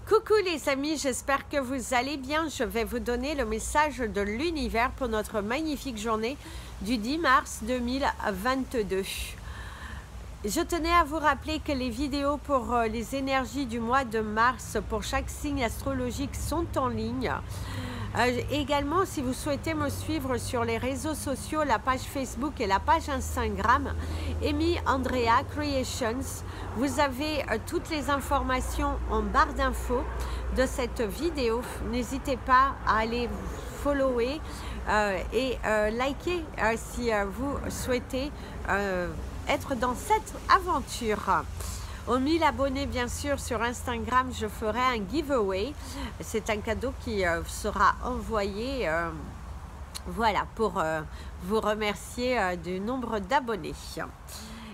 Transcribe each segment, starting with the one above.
Coucou les amis, j'espère que vous allez bien. Je vais vous donner le message de l'univers pour notre magnifique journée du 10 mars 2022. Je tenais à vous rappeler que les vidéos pour les énergies du mois de mars pour chaque signe astrologique sont en ligne. Également, si vous souhaitez me suivre sur les réseaux sociaux, la page Facebook et la page Instagram, Amy Andrea Creations, vous avez toutes les informations en barre d'infos de cette vidéo. N'hésitez pas à aller follower et liker si vous souhaitez être dans cette aventure. Aux 1000 abonnés, bien sûr, sur Instagram, je ferai un giveaway. C'est un cadeau qui sera envoyé, voilà, pour vous remercier du nombre d'abonnés.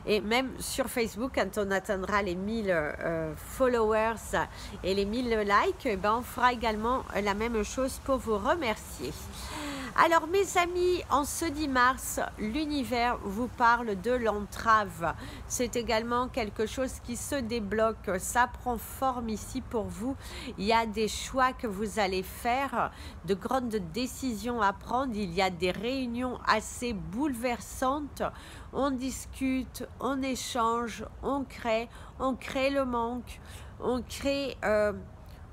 Et même sur Facebook, quand on atteindra les 1000 followers et les 1000 likes, eh ben, on fera également la même chose pour vous remercier. Alors mes amis, en ce 10 mars, l'univers vous parle de l'entrave. C'est également quelque chose qui se débloque, ça prend forme ici pour vous. Il y a des choix que vous allez faire, de grandes décisions à prendre. Il y a des réunions assez bouleversantes. On discute, on échange, on crée le manque, on crée...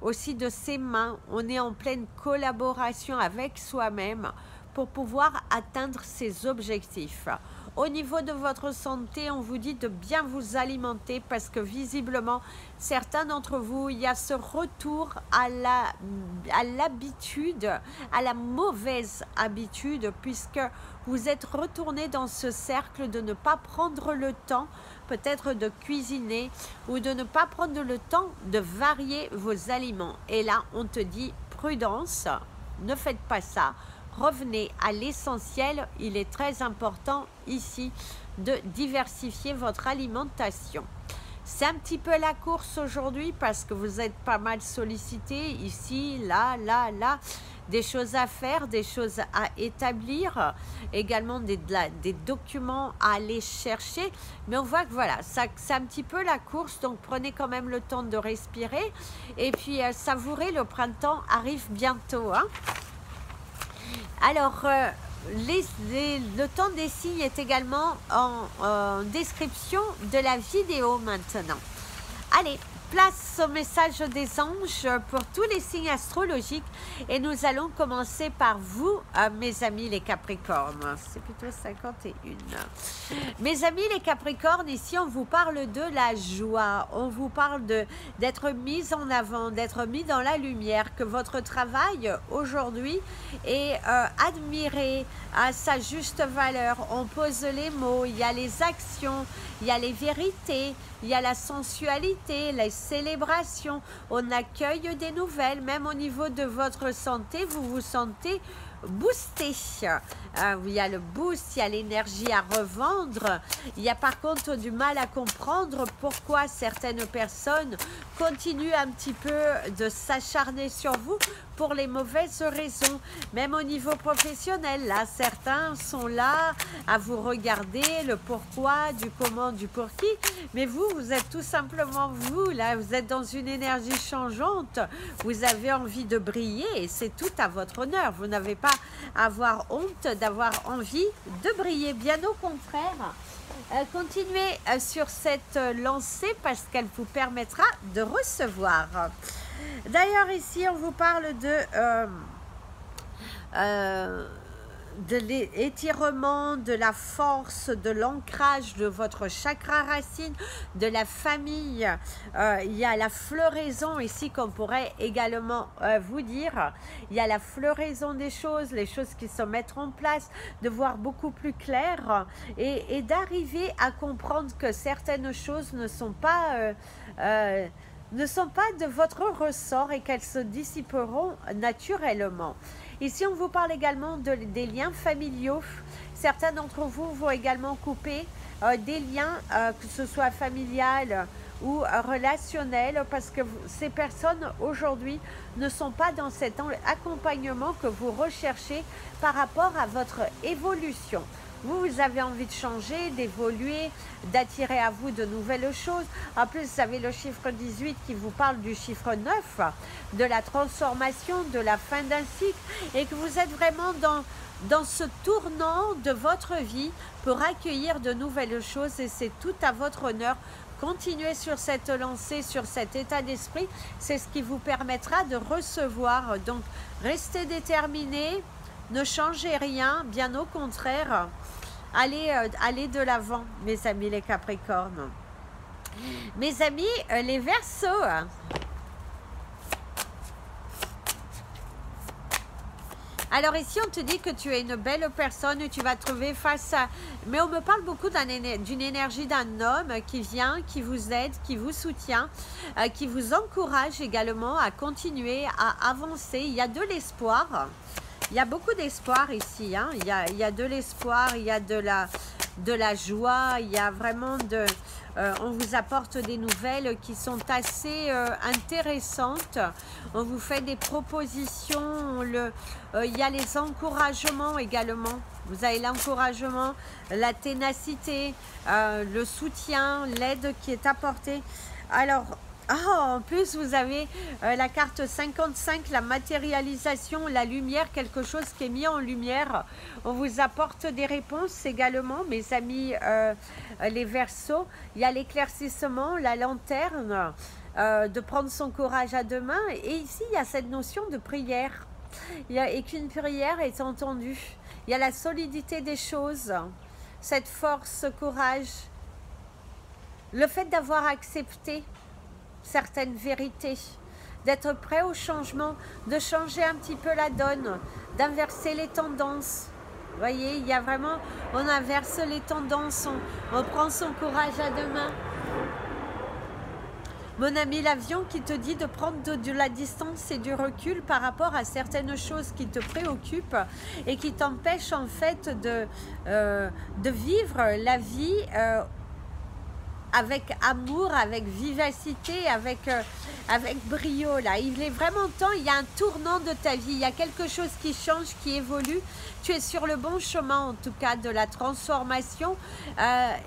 aussi de ses mains, on est en pleine collaboration avec soi-même pour pouvoir atteindre ses objectifs. Au niveau de votre santé, on vous dit de bien vous alimenter parce que visiblement, certains d'entre vous, il y a ce retour à l'habitude, à la mauvaise habitude, puisque vous êtes retourné dans ce cercle de ne pas prendre le temps peut-être de cuisiner ou de ne pas prendre le temps de varier vos aliments. Et là, on te dit prudence, ne faites pas ça. Revenez à l'essentiel. Il est très important ici de diversifier votre alimentation. C'est un petit peu la course aujourd'hui parce que vous êtes pas mal sollicité ici, là, là, là. Des choses à faire, des choses à établir, également des documents à aller chercher. Mais on voit que voilà, c'est un petit peu la course, donc prenez quand même le temps de respirer. Et puis savourez, le printemps arrive bientôt. Hein. Alors, le temps des signes est également en description de la vidéo maintenant. Allez, place au message des anges pour tous les signes astrologiques et nous allons commencer par vous, mes amis les Capricornes. C'est plutôt 51. Mes amis les Capricornes, ici on vous parle de la joie, on vous parle d'être mis en avant, d'être mis dans la lumière, que votre travail aujourd'hui est admiré à sa juste valeur. On pose les mots, il y a les actions, il y a les vérités, il y a la sensualité, les célébrations, on accueille des nouvelles, même au niveau de votre santé, vous vous sentez boosté. Il y a le boost, il y a l'énergie à revendre. Il y a par contre du mal à comprendre pourquoi certaines personnes continuent un petit peu de s'acharner sur vous pour les mauvaises raisons. Même au niveau professionnel, là, certains sont là à vous regarder le pourquoi, du comment, du pour qui. Mais vous, vous êtes tout simplement vous, là, vous êtes dans une énergie changeante. Vous avez envie de briller et c'est tout à votre honneur. Vous n'avez pas à avoir honte d'avoir envie de briller, bien au contraire. Continuez sur cette lancée parce qu'elle vous permettra de recevoir. D'ailleurs, ici, on vous parle de l'étirement, de la force, de l'ancrage de votre chakra racine, de la famille. Il y a la floraison ici qu'on pourrait également vous dire. Il y a la floraison des choses, les choses qui se mettent en place, de voir beaucoup plus clair et d'arriver à comprendre que certaines choses ne sont pas de votre ressort et qu'elles se dissiperont naturellement. Ici, on vous parle également des liens familiaux. Certains d'entre vous vont également couper des liens, que ce soit familial ou relationnel, parce que ces personnes aujourd'hui ne sont pas dans cet accompagnement que vous recherchez par rapport à votre évolution. Vous avez envie de changer, d'évoluer, d'attirer à vous de nouvelles choses. En plus, vous avez le chiffre 18 qui vous parle du chiffre 9, de la transformation, de la fin d'un cycle, et que vous êtes vraiment dans ce tournant de votre vie pour accueillir de nouvelles choses, et c'est tout à votre honneur. Continuez sur cette lancée, sur cet état d'esprit, c'est ce qui vous permettra de recevoir. Donc, restez déterminés, ne changez rien, bien au contraire, allez de l'avant, mes amis les Capricornes. Mes amis les Verseaux, alors ici, on te dit que tu es une belle personne, tu vas trouver face à... Mais on me parle beaucoup d'une énergie d'un homme qui vient, qui vous aide, qui vous soutient, qui vous encourage également à continuer, à avancer. Il y a de l'espoir. Il y a beaucoup d'espoir ici. Hein. Il y a de l'espoir, il y a de la joie, il y a vraiment de... on vous apporte des nouvelles qui sont assez intéressantes. On vous fait des propositions. Il y a les encouragements également. Vous avez l'encouragement, la ténacité, le soutien, l'aide qui est apportée. Alors, en plus, vous avez la carte 55, la matérialisation, la lumière, quelque chose qui est mis en lumière. On vous apporte des réponses également, mes amis les Verseaux. Il y a l'éclaircissement, la lanterne, de prendre son courage à deux mains. Et ici, il y a cette notion de prière. Et qu'une prière est entendue. Il y a la solidité des choses, cette force, ce courage. Le fait d'avoir accepté certaines vérités, d'être prêt au changement, de changer un petit peu la donne, d'inverser les tendances. Vous voyez, il y a vraiment, on inverse les tendances, on prend son courage à deux mains. Mon ami l'avion qui te dit de prendre de la distance et du recul par rapport à certaines choses qui te préoccupent et qui t'empêchent en fait de vivre la vie avec amour, avec vivacité, avec brio. Là, il est vraiment temps, il y a un tournant de ta vie, il y a quelque chose qui change, qui évolue. Tu es sur le bon chemin, en tout cas, de la transformation.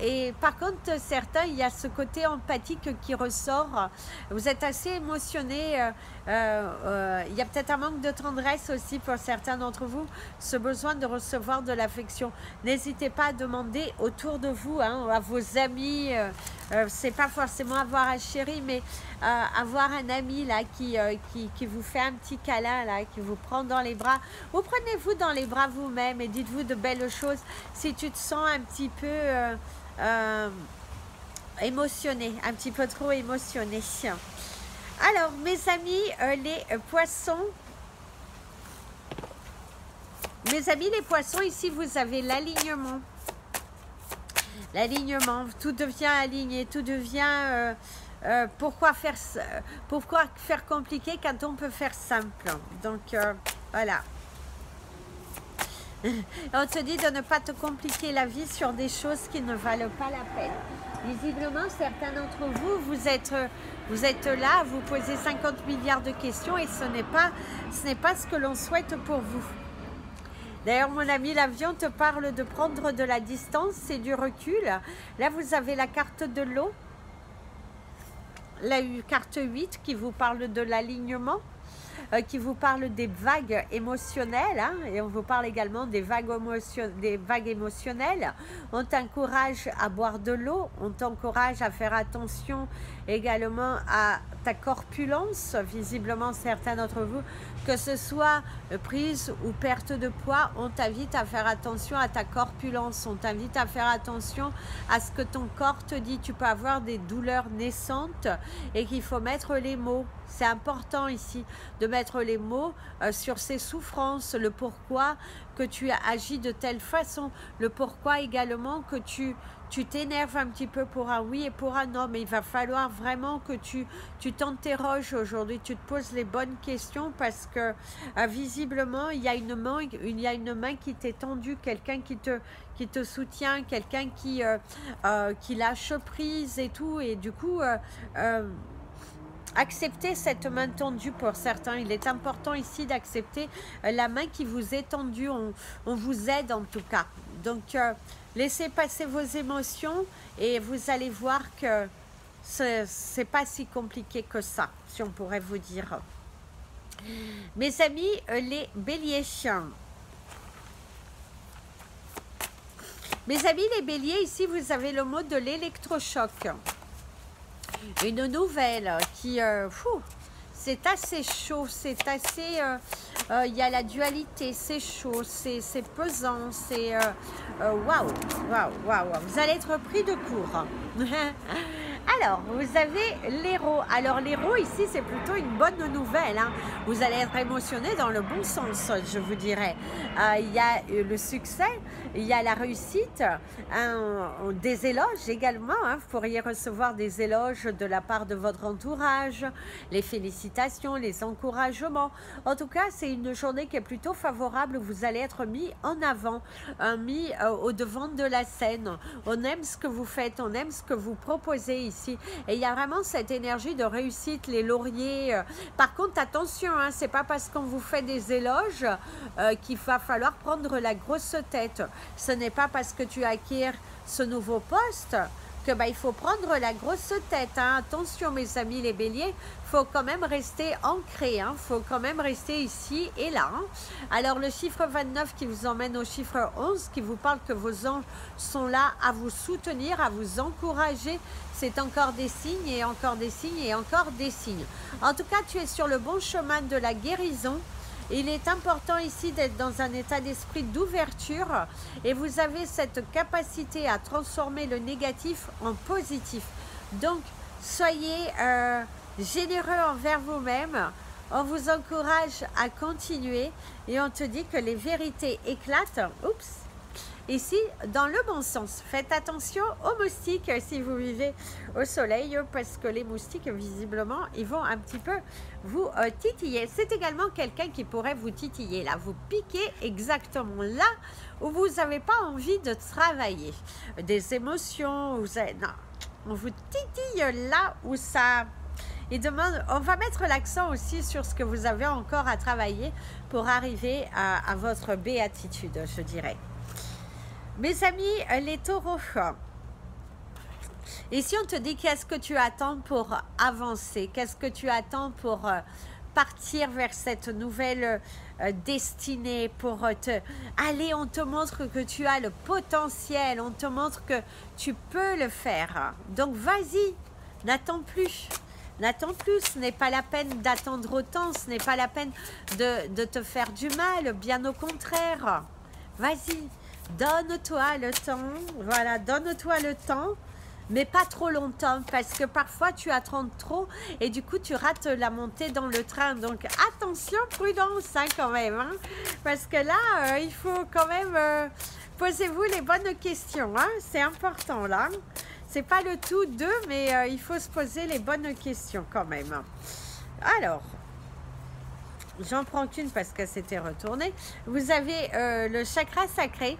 Et par contre, certains, il y a ce côté empathique qui ressort. Vous êtes assez émotionnés. Il y a peut-être un manque de tendresse aussi pour certains d'entre vous, ce besoin de recevoir de l'affection. N'hésitez pas à demander autour de vous, hein, à vos amis. C'est pas forcément avoir un chéri, mais avoir un ami là qui vous fait un petit câlin là, qui vous prend dans les bras. Ou prenez-vous dans les bras vous-même et dites-vous de belles choses si tu te sens un petit peu émotionné, un petit peu trop émotionné. Alors mes amis les poissons, ici vous avez l'alignement. L'alignement, tout devient aligné, tout devient... pourquoi faire compliqué quand on peut faire simple? Donc, voilà. On te dit de ne pas te compliquer la vie sur des choses qui ne valent pas la peine. Visiblement, certains d'entre vous, vous êtes là, vous posez 50 milliards de questions et ce n'est pas ce que l'on souhaite pour vous. D'ailleurs, mon ami l'avion te parle de prendre de la distance et du recul. Là, vous avez la carte de l'eau, la carte 8 qui vous parle de l'alignement, qui vous parle des vagues émotionnelles, hein, et on vous parle également des vagues émotionnelles. On t'encourage à boire de l'eau, on t'encourage à faire attention également à ta corpulence, visiblement certains d'entre vous, que ce soit prise ou perte de poids, on t'invite à faire attention à ta corpulence, on t'invite à faire attention à ce que ton corps te dit. Tu peux avoir des douleurs naissantes et qu'il faut mettre les mots. C'est important ici de mettre les mots sur ces souffrances, le pourquoi que tu agis de telle façon, le pourquoi également que tu t'énerves un petit peu pour un oui et pour un non, mais il va falloir vraiment que tu t'interroges aujourd'hui, tu te poses les bonnes questions parce que visiblement il y a une main qui t'est tendue, quelqu'un qui te soutient, quelqu'un qui lâche prise et tout, et du coup acceptez cette main tendue pour certains. Il est important ici d'accepter la main qui vous est tendue. On vous aide en tout cas. Donc, laissez passer vos émotions et vous allez voir que c'est pas si compliqué que ça, si on pourrait vous dire. Mes amis, les béliers. Mes amis, les béliers, ici, vous avez le mot de l'électrochoc. Une nouvelle qui... c'est assez chaud, c'est assez... il y a la dualité, c'est chaud, c'est pesant, c'est... waouh, waouh, waouh. Vous allez être pris de court. Alors, vous avez l'héros. Alors, l'héros, ici, c'est plutôt une bonne nouvelle. Hein. Vous allez être émotionné dans le bon sens, je vous dirais. Il y a le succès, il y a la réussite, des éloges également. Hein. Vous pourriez recevoir des éloges de la part de votre entourage, les félicitations, les encouragements. En tout cas, c'est une journée qui est plutôt favorable. Vous allez être mis en avant, mis au devant de la scène. On aime ce que vous faites, on aime ce que vous proposez ici. Et il y a vraiment cette énergie de réussite, les lauriers. Par contre, attention, hein, c'est pas parce qu'on vous fait des éloges qu'il va falloir prendre la grosse tête. Ce n'est pas parce que tu acquiers ce nouveau poste que il faut prendre la grosse tête. Hein. Attention, mes amis les béliers, faut quand même rester ancré. Hein. Faut quand même rester ici et là. Hein. Alors, le chiffre 29 qui vous emmène au chiffre 11, qui vous parle que vos anges sont là à vous soutenir, à vous encourager. C'est encore des signes et encore des signes et encore des signes. En tout cas, tu es sur le bon chemin de la guérison. Il est important ici d'être dans un état d'esprit d'ouverture et vous avez cette capacité à transformer le négatif en positif. Donc, soyez généreux envers vous-même. On vous encourage à continuer et on te dit que les vérités éclatent. Oups! Ici, dans le bon sens, faites attention aux moustiques si vous vivez au soleil, parce que les moustiques, visiblement, ils vont un petit peu vous titiller. C'est également quelqu'un qui pourrait vous titiller, là, vous piquer exactement là où vous n'avez pas envie de travailler. Des émotions, non, on vous titille là où ça... Il demande, on va mettre l'accent aussi sur ce que vous avez encore à travailler pour arriver à votre béatitude, je dirais. Mes amis, les taureaux, ici on te dit qu'est-ce que tu attends pour avancer, qu'est-ce que tu attends pour partir vers cette nouvelle destinée, pour aller, on te montre que tu as le potentiel, on te montre que tu peux le faire. Donc vas-y, n'attends plus. N'attends plus, ce n'est pas la peine d'attendre autant, ce n'est pas la peine de te faire du mal, bien au contraire. Vas-y. Donne-toi le temps, voilà, donne-toi le temps, mais pas trop longtemps, parce que parfois tu attends trop et du coup tu rates la montée dans le train. Donc attention, prudence hein, quand même, hein, parce que là, il faut quand même, posez-vous les bonnes questions, hein, c'est important là. C'est pas le tout d'eux, mais il faut se poser les bonnes questions quand même. Alors... J'en prends qu'une parce que c'était retourné. Vous avez le chakra sacré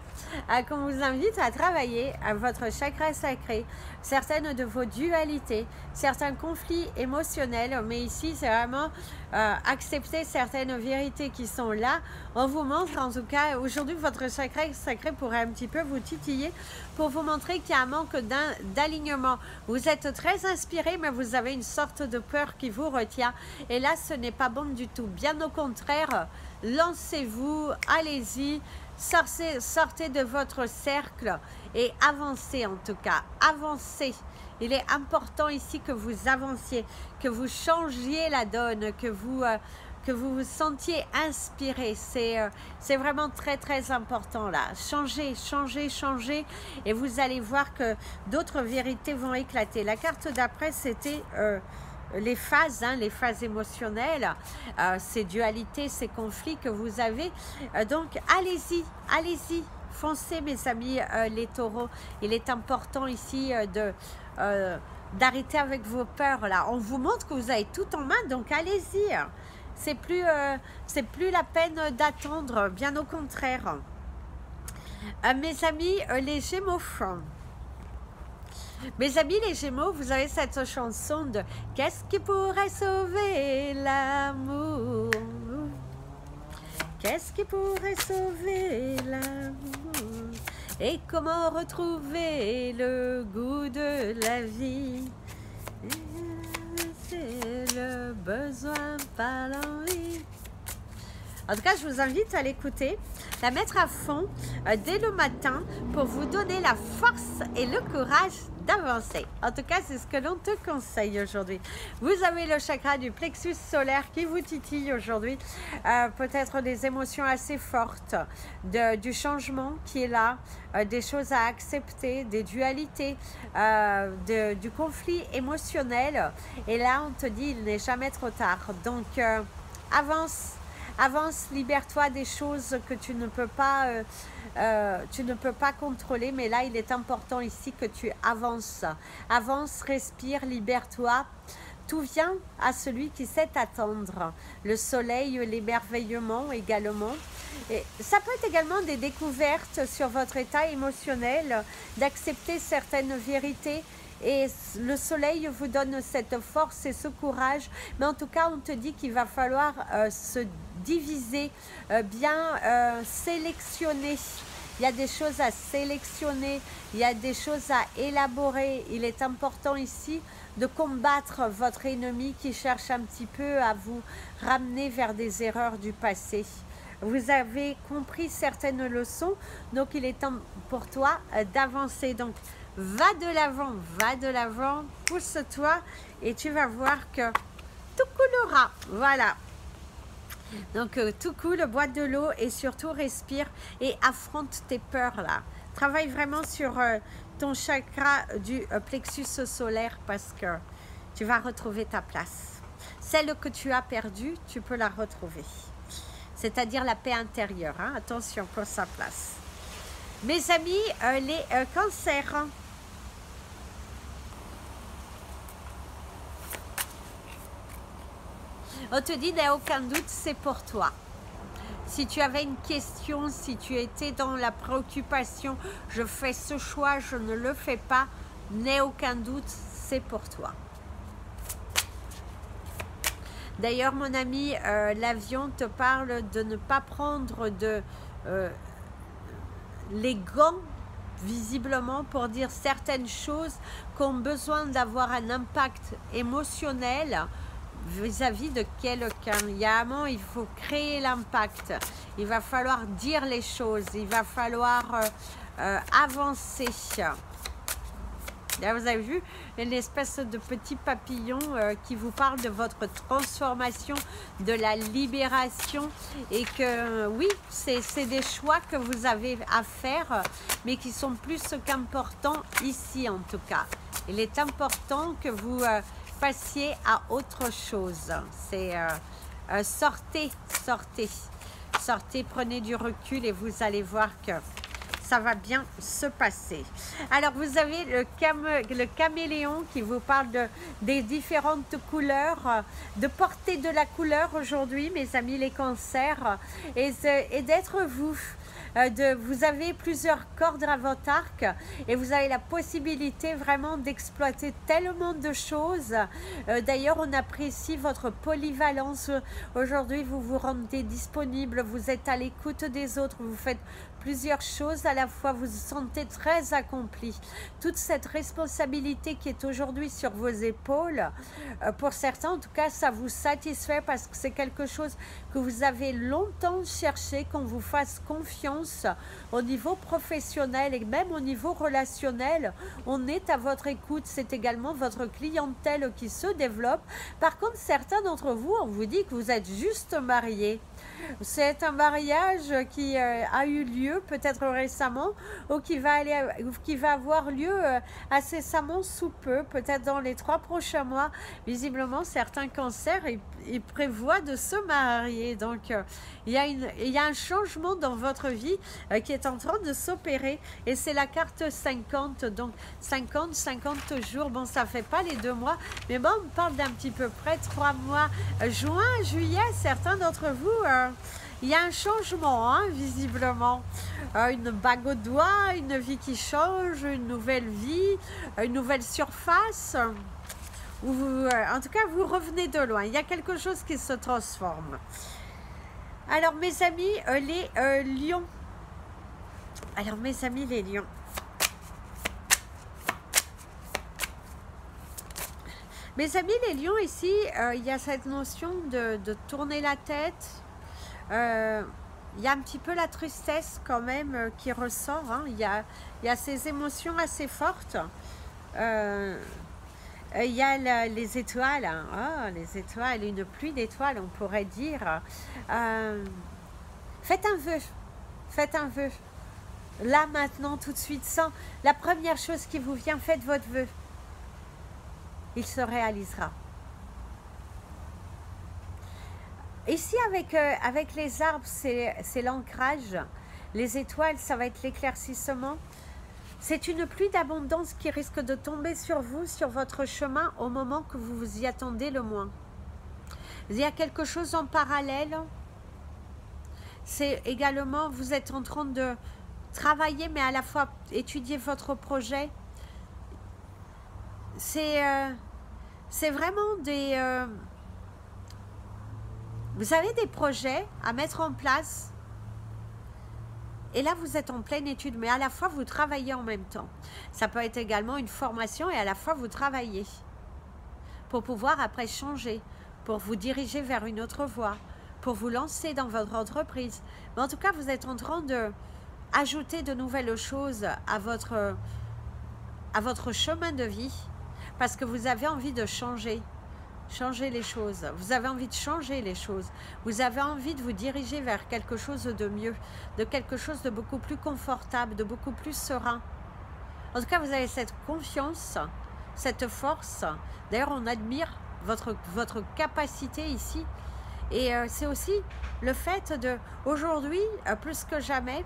qu'on vous invite à travailler à votre chakra sacré. Certaines de vos dualités, certains conflits émotionnels, mais ici c'est vraiment accepter certaines vérités qui sont là. On vous montre en tout cas, aujourd'hui votre chakra sacré pourrait un petit peu vous titiller pour vous montrer qu'il y a un manque d'alignement. Vous êtes très inspiré, mais vous avez une sorte de peur qui vous retient. Et là, ce n'est pas bon du tout. Bien au contraire, lancez-vous, allez-y, sortez de votre cercle et avancez en tout cas, avancez. Il est important ici que vous avanciez, que vous changiez la donne, que vous vous sentiez inspiré. C'est vraiment très très important là. Changez, changez, changez et vous allez voir que d'autres vérités vont éclater. La carte d'après, c'était... les phases, hein, les phases émotionnelles, ces dualités, ces conflits que vous avez. Donc, allez-y, allez-y, foncez mes amis les taureaux. Il est important ici d'arrêter avec vos peurs là. On vous montre que vous avez tout en main, donc allez-y. C'est plus la peine d'attendre, bien au contraire. Mes amis les Gémeaux. Mes amis les Gémeaux, vous avez cette chanson de « Qu'est-ce qui pourrait sauver l'amour ?» Qu'est-ce qui pourrait sauver l'amour? Et comment retrouver le goût de la vie? C'est le besoin, pas l'envie. En tout cas, je vous invite à l'écouter, la mettre à fond dès le matin pour vous donner la force et le courage d'avancer. En tout cas, c'est ce que l'on te conseille aujourd'hui. Vous avez le chakra du plexus solaire qui vous titille aujourd'hui. Peut-être des émotions assez fortes, du changement qui est là, des choses à accepter, des dualités, du conflit émotionnel. Et là, on te dit, il n'est jamais trop tard. Donc, avance. Avance, libère-toi des choses que tu ne peux pas contrôler, mais là il est important ici que tu avances. Avance, respire, libère-toi. Tout vient à celui qui sait attendre. Le soleil, l'émerveillement également. Et ça peut être également des découvertes sur votre état émotionnel, d'accepter certaines vérités. Et le soleil vous donne cette force et ce courage. Mais en tout cas, on te dit qu'il va falloir se diviser, sélectionner. Il y a des choses à sélectionner, il y a des choses à élaborer. Il est important ici de combattre votre ennemi qui cherche un petit peu à vous ramener vers des erreurs du passé. Vous avez compris certaines leçons, donc il est temps pour toi d'avancer. Donc, va de l'avant, pousse-toi et tu vas voir que tout coulera. Voilà. Donc, tout coule, bois de l'eau et surtout respire et affronte tes peurs là. Travaille vraiment sur ton chakra du plexus solaire parce que tu vas retrouver ta place. Celle que tu as perdue, tu peux la retrouver. C'est-à-dire la paix intérieure. Hein? Attention, pour sa place. Mes amis, les cancers. On te dit, n'a aucun doute, c'est pour toi. Si tu avais une question, si tu étais dans la préoccupation, je fais ce choix, je ne le fais pas, n'aie aucun doute, c'est pour toi. D'ailleurs, mon ami, l'avion te parle de ne pas prendre les gants, visiblement, pour dire certaines choses qui ont besoin d'avoir un impact émotionnel vis-à-vis de quelqu'un. Il y a un moment, il faut créer l'impact. Il va falloir dire les choses. Il va falloir avancer. Là, vous avez vu une espèce de petit papillon qui vous parle de votre transformation, de la libération et que oui, c'est des choix que vous avez à faire mais qui sont plus qu'importants ici en tout cas. Il est important que vous passiez à autre chose. C'est sortez, prenez du recul et vous allez voir que ça va bien se passer. Alors, vous avez le caméléon qui vous parle des différentes couleurs, de porter de la couleur aujourd'hui, mes amis les cancers, et d'être vous. Vous avez plusieurs cordes à votre arc et vous avez la possibilité vraiment d'exploiter tellement de choses. D'ailleurs, on apprécie votre polyvalence. Aujourd'hui, vous vous rendez disponible, vous êtes à l'écoute des autres, vous faites plusieurs choses à la fois, vous vous sentez très accompli. Toute cette responsabilité qui est aujourd'hui sur vos épaules, pour certains en tout cas, ça vous satisfait parce que c'est quelque chose que vous avez longtemps cherché, qu'on vous fasse confiance au niveau professionnel et même au niveau relationnel. On est à votre écoute, c'est également votre clientèle qui se développe. Par contre, certains d'entre vous, on vous dit que vous êtes juste mariés. C'est un mariage qui a eu lieu peut-être récemment ou qui va avoir lieu incessamment sous peu, peut-être dans les 3 prochains mois. Visiblement, certains cancers, ils prévoient de se marier. Donc, il y a un changement dans votre vie qui est en train de s'opérer. Et c'est la carte 50. Donc, 50 jours. Bon, ça ne fait pas les 2 mois. Mais bon, on parle d'un petit peu près 3 mois. Juin, juillet, certains d'entre vous... il y a un changement, hein, visiblement. Une bague au doigt, une vie qui change, une nouvelle vie, une nouvelle surface. En tout cas, vous revenez de loin. Il y a quelque chose qui se transforme. Alors, mes amis, les lions. Alors mes amis les lions, mes amis les lions, ici, il y a cette notion de tourner la tête. Il y a un petit peu la tristesse quand même qui ressort. Hein. Il y a ces émotions assez fortes. Il y a les étoiles. Hein. Oh, les étoiles, une pluie d'étoiles, on pourrait dire. Faites un vœu. Faites un vœu. Là, maintenant, tout de suite, sans la première chose qui vous vient, faites votre vœu. Il se réalisera. Ici, avec les arbres, c'est l'ancrage. Les étoiles, ça va être l'éclaircissement. C'est une pluie d'abondance qui risque de tomber sur vous, sur votre chemin, au moment que vous vous y attendez le moins. Il y a quelque chose en parallèle. C'est également, vous êtes en train de travailler, mais à la fois étudier votre projet. C'est vraiment des... vous avez des projets à mettre en place. Et là, vous êtes en pleine étude, mais à la fois, vous travaillez en même temps. Ça peut être également une formation et à la fois, vous travaillez pour pouvoir après changer, pour vous diriger vers une autre voie, pour vous lancer dans votre entreprise. Mais en tout cas, vous êtes en train d'ajouter de nouvelles choses à votre chemin de vie parce que vous avez envie de changer les choses, vous avez envie de changer les choses, vous avez envie de vous diriger vers quelque chose de mieux, de quelque chose de beaucoup plus confortable, de beaucoup plus serein. En tout cas, vous avez cette confiance, cette force. D'ailleurs, on admire votre capacité ici. Et c'est aussi le fait de, aujourd'hui, plus que jamais,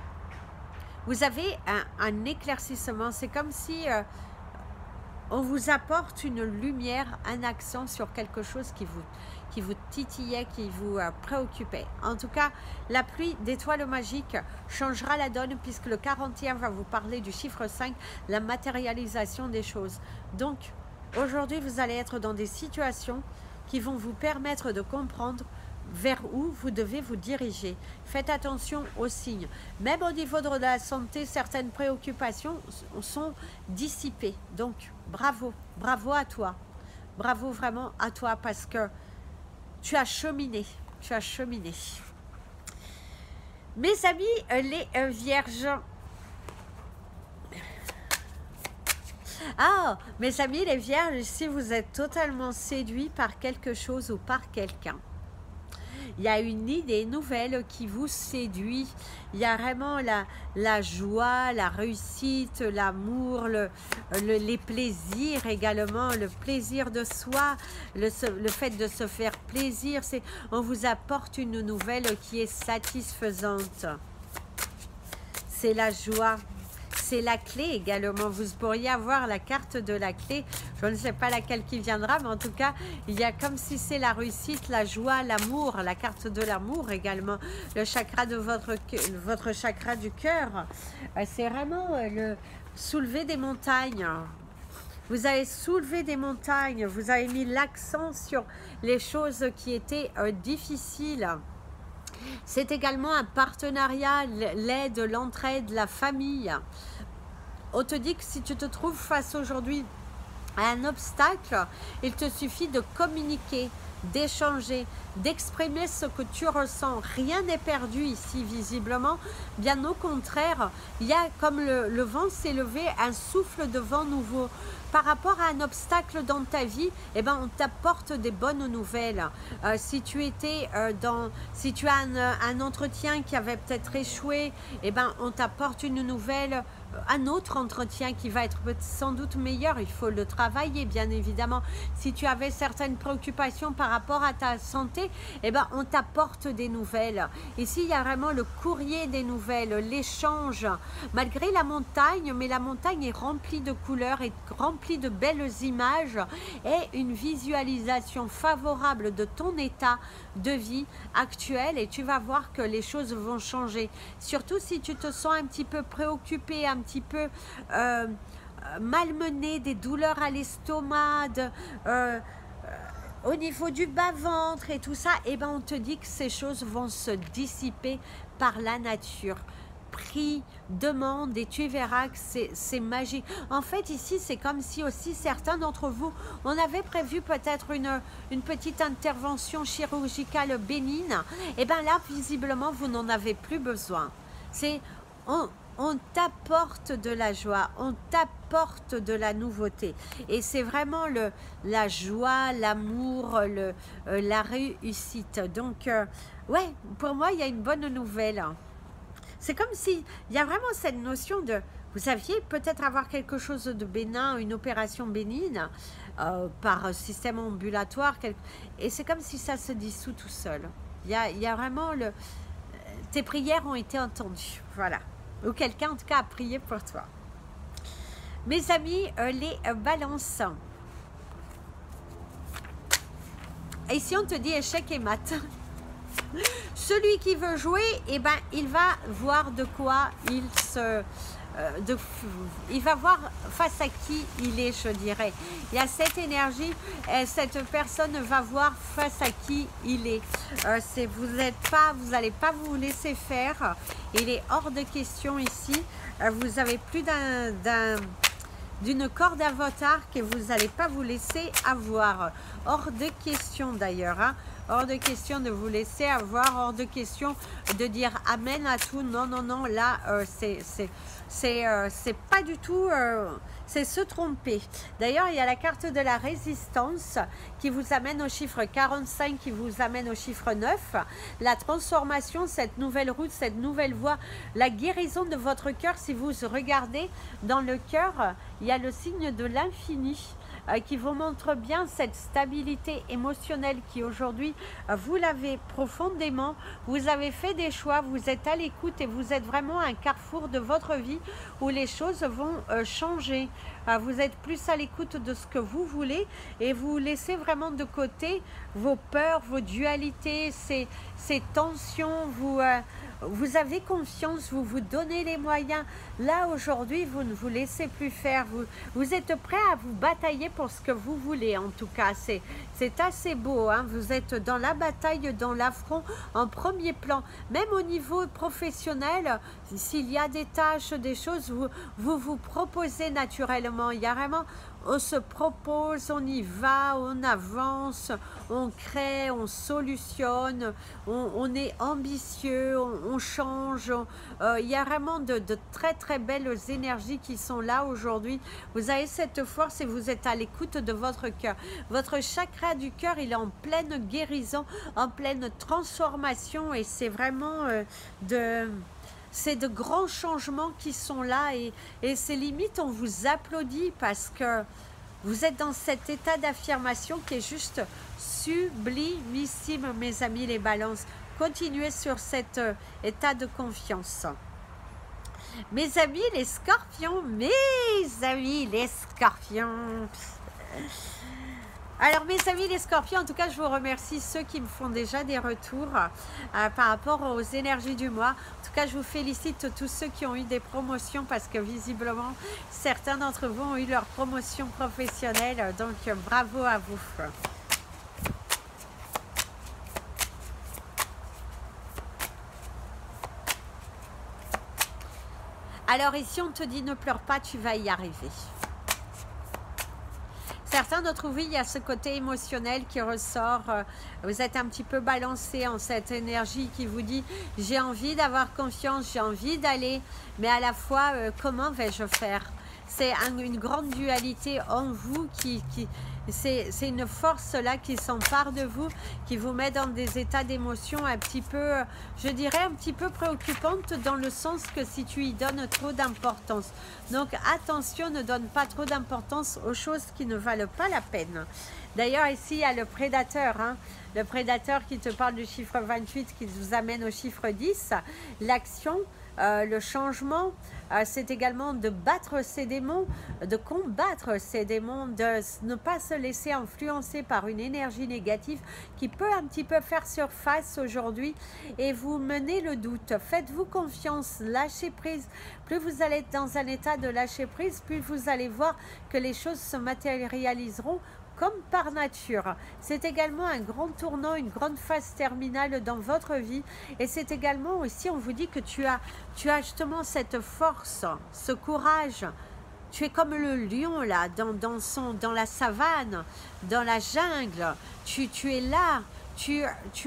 vous avez un éclaircissement. C'est comme si... on vous apporte une lumière, un accent sur quelque chose qui vous titillait, qui vous préoccupait. En tout cas, la pluie d'étoiles magiques changera la donne puisque le 41 va vous parler du chiffre 5, la matérialisation des choses. Donc, aujourd'hui, vous allez être dans des situations qui vont vous permettre de comprendre vers où vous devez vous diriger. Faites attention aux signes. Même au niveau de la santé, certaines préoccupations sont dissipées. Donc, bravo, bravo à toi. Bravo vraiment à toi parce que tu as cheminé. Tu as cheminé. Mes amis, les vierges. Ah, mes amis, les vierges, si vous êtes totalement séduits par quelque chose ou par quelqu'un, il y a une idée nouvelle qui vous séduit. Il y a vraiment la joie, la réussite, l'amour, les plaisirs également, le plaisir de soi, le fait de se faire plaisir. On vous apporte une nouvelle qui est satisfaisante. C'est la joie. C'est la clé également. Vous pourriez avoir la carte de la clé. Je ne sais pas laquelle qui viendra, mais en tout cas, il y a comme si c'est la réussite, la joie, l'amour, la carte de l'amour également. Le chakra de votre chakra du cœur. C'est vraiment le soulever des montagnes. Vous avez soulevé des montagnes. Vous avez mis l'accent sur les choses qui étaient difficiles. C'est également un partenariat, l'aide, l'entraide, la famille. On te dit que si tu te trouves face aujourd'hui à un obstacle, il te suffit de communiquer, d'échanger, d'exprimer ce que tu ressens. Rien n'est perdu ici visiblement, bien au contraire, il y a comme le vent s'est levé, un souffle de vent nouveau. Par rapport à un obstacle dans ta vie, eh ben, on t'apporte des bonnes nouvelles. Si tu as un entretien qui avait peut-être échoué, eh ben, on t'apporte une nouvelle, un autre entretien qui va être sans doute meilleur. Il faut le travailler, bien évidemment. Si tu avais certaines préoccupations par rapport à ta santé, eh ben, on t'apporte des nouvelles. Ici, il y a vraiment le courrier des nouvelles, l'échange. Malgré la montagne, mais la montagne est remplie de couleurs et remplie de belles images et une visualisation favorable de ton état de vie actuel, et tu vas voir que les choses vont changer. Surtout si tu te sens un petit peu préoccupé, un petit peu malmené, des douleurs à l'estomac, au niveau du bas-ventre et tout ça, et ben on te dit que ces choses vont se dissiper par la nature. prie, demande et tu verras que c'est magique. En fait, ici, c'est comme si aussi certains d'entre vous, on avait prévu peut-être une petite intervention chirurgicale bénigne. Et bien là, visiblement, vous n'en avez plus besoin. C'est... On t'apporte de la joie, on t'apporte de la nouveauté. Et c'est vraiment la joie, l'amour, la réussite. Donc, ouais, pour moi, il y a une bonne nouvelle. C'est comme si, il y a vraiment cette notion de, vous saviez peut-être avoir quelque chose de bénin, une opération bénigne, par système ambulatoire, et c'est comme si ça se dissout tout seul. Il y a vraiment tes prières ont été entendues, voilà. Ou quelqu'un en tout cas a prié pour toi. Mes amis, les balances. Et si on te dit échec et maths, celui qui veut jouer, eh ben, il va voir de quoi il va voir face à qui il est, je dirais. Il y a cette énergie, et cette personne va voir face à qui il est. Vous n'allez pas vous laisser faire. Il est hors de question ici. Vous avez plus d'une corde à votre arc et vous n'allez pas vous laisser avoir. Hors de question d'ailleurs. Hein. Hors de question de vous laisser avoir. Hors de question de dire amen à tout. Non, non, non. Là, c'est pas du tout, c'est se tromper. D'ailleurs, il y a la carte de la résistance qui vous amène au chiffre 45, qui vous amène au chiffre 9. La transformation, cette nouvelle route, cette nouvelle voie, la guérison de votre cœur. Si vous regardez dans le cœur, il y a le signe de l'infini. Qui vous montre bien cette stabilité émotionnelle qui aujourd'hui, vous l'avez profondément, vous avez fait des choix, vous êtes à l'écoute et vous êtes vraiment à un carrefour de votre vie où les choses vont changer. Vous êtes plus à l'écoute de ce que vous voulez et vous laissez vraiment de côté vos peurs, vos dualités, ces tensions, vous avez confiance, vous vous donnez les moyens. Là, aujourd'hui, vous ne vous laissez plus faire. Vous êtes prêt à vous batailler pour ce que vous voulez, en tout cas. C'est assez beau. Hein. Vous êtes dans la bataille, dans l'affront, en premier plan. Même au niveau professionnel, s'il y a des tâches, des choses, vous proposez naturellement. Il y a vraiment... On se propose, on y va, on avance, on crée, on solutionne, on est ambitieux, on change. Il y a vraiment de très très belles énergies qui sont là aujourd'hui. Vous avez cette force et vous êtes à l'écoute de votre cœur. Votre chakra du cœur, il est en pleine guérison, en pleine transformation et c'est vraiment c'est de grands changements qui sont là et c'est limite, on vous applaudit parce que vous êtes dans cet état d'affirmation qui est juste sublimissime, mes amis les balances. Continuez sur cet état de confiance. Mes amis les scorpions, alors mes amis les scorpions, en tout cas je vous remercie ceux qui me font déjà des retours par rapport aux énergies du mois. En tout cas je vous félicite tous ceux qui ont eu des promotions parce que visiblement certains d'entre vous ont eu leur promotion professionnelle, donc bravo à vous. Alors ici on te dit ne pleure pas, tu vas y arriver. Certains d'entre vous, il y a ce côté émotionnel qui ressort. Vous êtes un petit peu balancé en cette énergie qui vous dit j'ai envie d'avoir confiance, j'ai envie d'aller, mais à la fois comment vais-je faire? C'est une grande dualité en vous c'est une force là qui s'empare de vous, qui vous met dans des états d'émotion un petit peu, je dirais un petit peu préoccupantes dans le sens que si tu y donnes trop d'importance. Donc attention, ne donne pas trop d'importance aux choses qui ne valent pas la peine. D'ailleurs ici il y a le prédateur, hein, le prédateur qui te parle du chiffre 28 qui vous amène au chiffre 10, l'action. Le changement, c'est également de battre ces démons, de combattre ces démons, de ne pas se laisser influencer par une énergie négative qui peut un petit peu faire surface aujourd'hui et vous mener le doute. Faites-vous confiance, lâchez prise. Plus vous allez être dans un état de lâcher prise, plus vous allez voir que les choses se matérialiseront comme par nature. C'est également un grand tournant, une grande phase terminale dans votre vie. Et c'est également aussi, on vous dit que tu as justement cette force, ce courage. Tu es comme le lion là, dans la savane, dans la jungle. Tu es là. Tu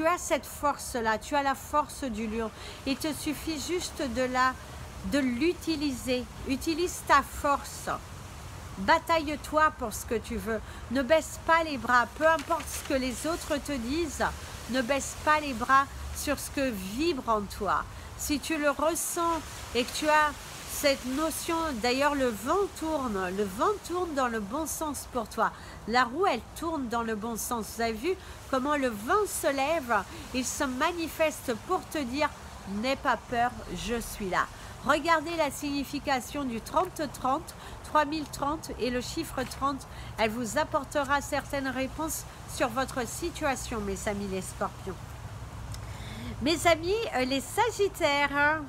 as cette force-là, tu as la force du lion. Il te suffit juste de l'utiliser. Utilise ta force. Bataille-toi pour ce que tu veux. Ne baisse pas les bras. Peu importe ce que les autres te disent, ne baisse pas les bras sur ce que vibre en toi. Si tu le ressens et que tu as cette notion, d'ailleurs le vent tourne dans le bon sens pour toi. La roue, elle tourne dans le bon sens. Vous avez vu comment le vent se lève, il se manifeste pour te dire, n'aie pas peur, je suis là. Regardez la signification du 30-30, 3030 et le chiffre 30, elle vous apportera certaines réponses sur votre situation, mes amis les scorpions. Mes amis les sagittaires,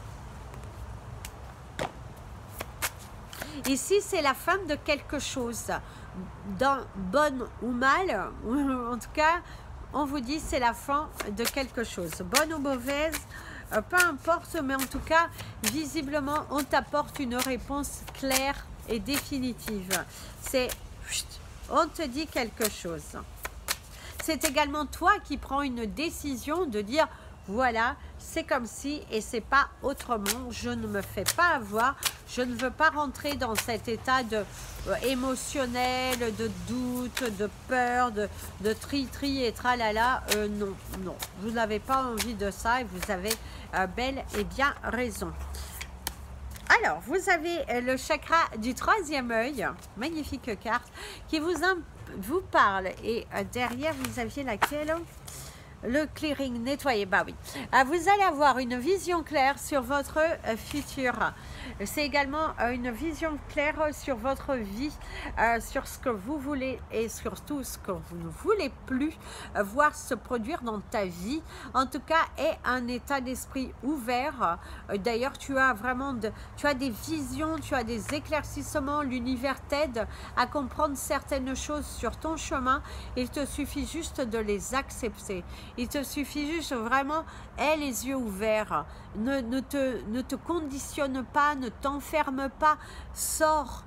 ici c'est la fin de quelque chose, bonne ou mal, en tout cas on vous dit c'est la fin de quelque chose, bonne ou mauvaise, peu importe, mais en tout cas visiblement on t'apporte une réponse claire et définitive. C'est, on te dit quelque chose. C'est également toi qui prends une décision de dire voilà, c'est comme si et c'est pas autrement. Je ne me fais pas avoir. Je ne veux pas rentrer dans cet état de émotionnel, de doute, de peur, de tri-tri et tralala. Non, non, vous n'avez pas envie de ça et vous avez bel et bien raison. Alors, vous avez le chakra du troisième œil, magnifique carte, qui vous parle. Et derrière, vous aviez laquelle? Le clearing, nettoyer, bah oui. Vous allez avoir une vision claire sur votre futur. C'est également une vision claire sur votre vie, sur ce que vous voulez et surtout ce que vous ne voulez plus voir se produire dans ta vie. En tout cas, est un état d'esprit ouvert. D'ailleurs, tu as vraiment tu as des visions, tu as des éclaircissements. L'univers t'aide à comprendre certaines choses sur ton chemin. Il te suffit juste de les accepter. Il te suffit juste vraiment, aie les yeux ouverts. Ne te conditionne pas, ne t'enferme pas, sors,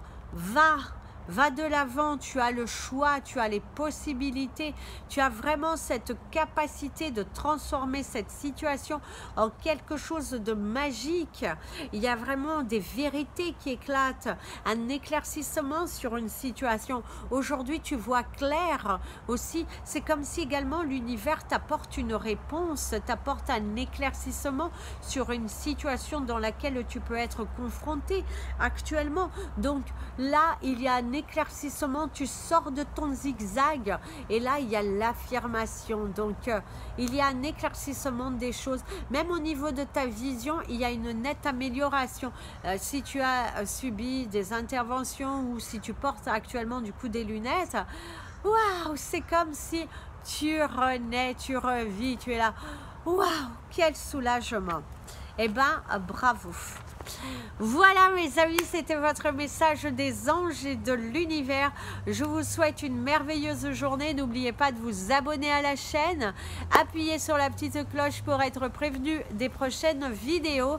va de l'avant, tu as le choix, tu as les possibilités, tu as vraiment cette capacité de transformer cette situation en quelque chose de magique. Il y a vraiment des vérités qui éclatent, un éclaircissement sur une situation. Aujourd'hui, tu vois clair aussi, c'est comme si également l'univers t'apporte une réponse, t'apporte un éclaircissement sur une situation dans laquelle tu peux être confronté actuellement. Donc là, il y a un éclaircissement, tu sors de ton zigzag et là il y a l'affirmation. Donc il y a un éclaircissement des choses, même au niveau de ta vision il y a une nette amélioration. Si tu as subi des interventions ou si tu portes actuellement du coup des lunettes, waouh, c'est comme si tu renais, tu revis, tu es là, waouh, quel soulagement. Eh ben bravo. Voilà mes amis, c'était votre message des anges et de l'univers. Je vous souhaite une merveilleuse journée. N'oubliez pas de vous abonner à la chaîne. Appuyez sur la petite cloche pour être prévenu des prochaines vidéos.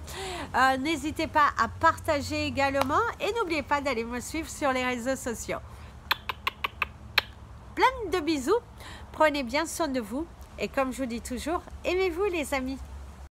N'hésitez pas à partager également. Et n'oubliez pas d'aller me suivre sur les réseaux sociaux. Plein de bisous. Prenez bien soin de vous. Et comme je vous dis toujours, aimez-vous les amis.